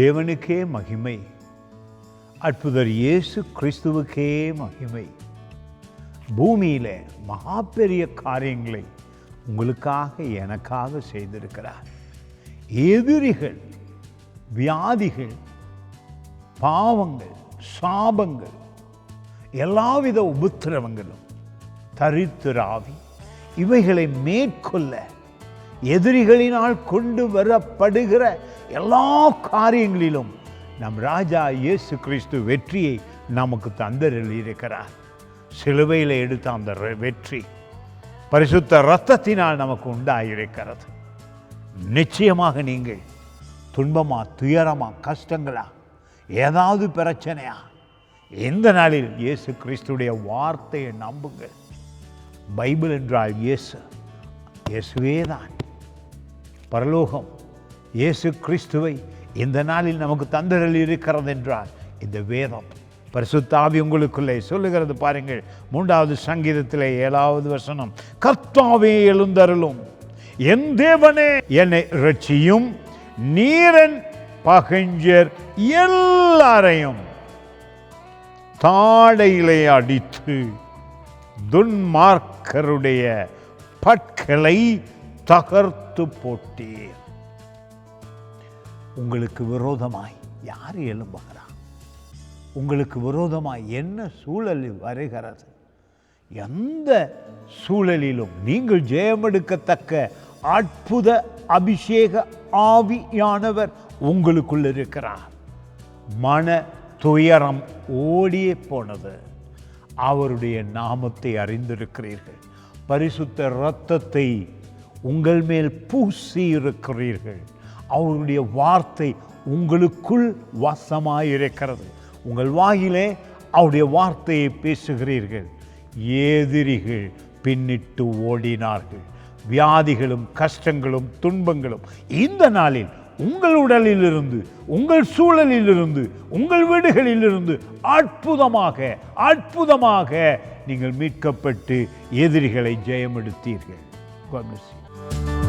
தேவனுக்கே மகிமை, அற்புதர் இயேசு கிறிஸ்துவுக்கே மகிமை. பூமியில மகா பெரிய காரியங்களை உங்களுக்காக எனக்காக செய்திருக்கிறார். எதிரிகள், வியாதிகள், பாவங்கள், சாபங்கள், எல்லாவித உபத்திரவங்களும், தரித்திராவி இவைகளை மேற்கொள்ள எதிரிகளினால் கொண்டு வரப்படுகிற எல்லா காரியங்களிலும் நம் ராஜா இயேசு கிறிஸ்து வெற்றியை நமக்கு தந்தருளியிருக்கிறார். சிலுவையில் எடுத்த அந்த வெற்றி பரிசுத்த இரத்தத்தினால் நமக்கு உண்டாயிருக்கிறது. நிச்சயமாக நீங்கள் துன்பமா, துயரமா, கஷ்டங்களா, ஏதாவது பிரச்சனையா, எந்த நாளில் இயேசு கிறிஸ்துடைய வார்த்தையை நம்புங்கள். பைபிள் என்றால் இயேசுவே தான். பரலோகம் இயேசு கிறிஸ்துவை இந்த நாளில் நமக்கு தந்தருளி இருக்கிறது என்றால் இந்த வேதம், பரிசுத்த ஆவி உங்களுக்குள்ளே சொல்லுகிறது. பாருங்கள், 3வது சங்கீதத்திலே 7வது வசனம், கர்த்தாவே எழுந்தருளும், என் தேவனே என்னை இரட்சியும், நீரன் பகைஞர் எல்லாரையும் தாடையிலே அடித்து துன்மார்க்கருடைய பற்களை தகர்த்து போட்டீர். உங்களுக்கு விரோதமாய் யார் எழும்புகிறார்? உங்களுக்கு விரோதமாய் என்ன சூழல் வருகிறது? எந்த சூழலிலும் நீங்கள் ஜெயமெடுக்கத்தக்க அற்புத அபிஷேக ஆவியானவர் உங்களுக்குள் இருக்கிறார். மன துயரம் ஓடியே போனது. அவருடைய நாமத்தை அறிந்திருக்கிறீர்கள். பரிசுத்த இரத்தத்தை உங்கள் மேல் பூசி இருக்கிறீர்கள். அவருடைய வார்த்தை உங்களுக்குள் வசமாயிருக்கிறது. உங்கள் வாயிலே அவருடைய வார்த்தையை பேசுகிறீர்கள். எதிரிகள் பின்னிட்டு ஓடினார்கள். வியாதிகளும் கஷ்டங்களும் துன்பங்களும் இந்த நாளில் உங்கள் உடலிலிருந்து, உங்கள் சூழலிலிருந்து, உங்கள் வீடுகளிலிருந்து அற்புதமாக அற்புதமாக நீங்கள் மீட்கப்பட்டு எதிரிகளை ஜெயமெடுத்தீர்கள். God bless you.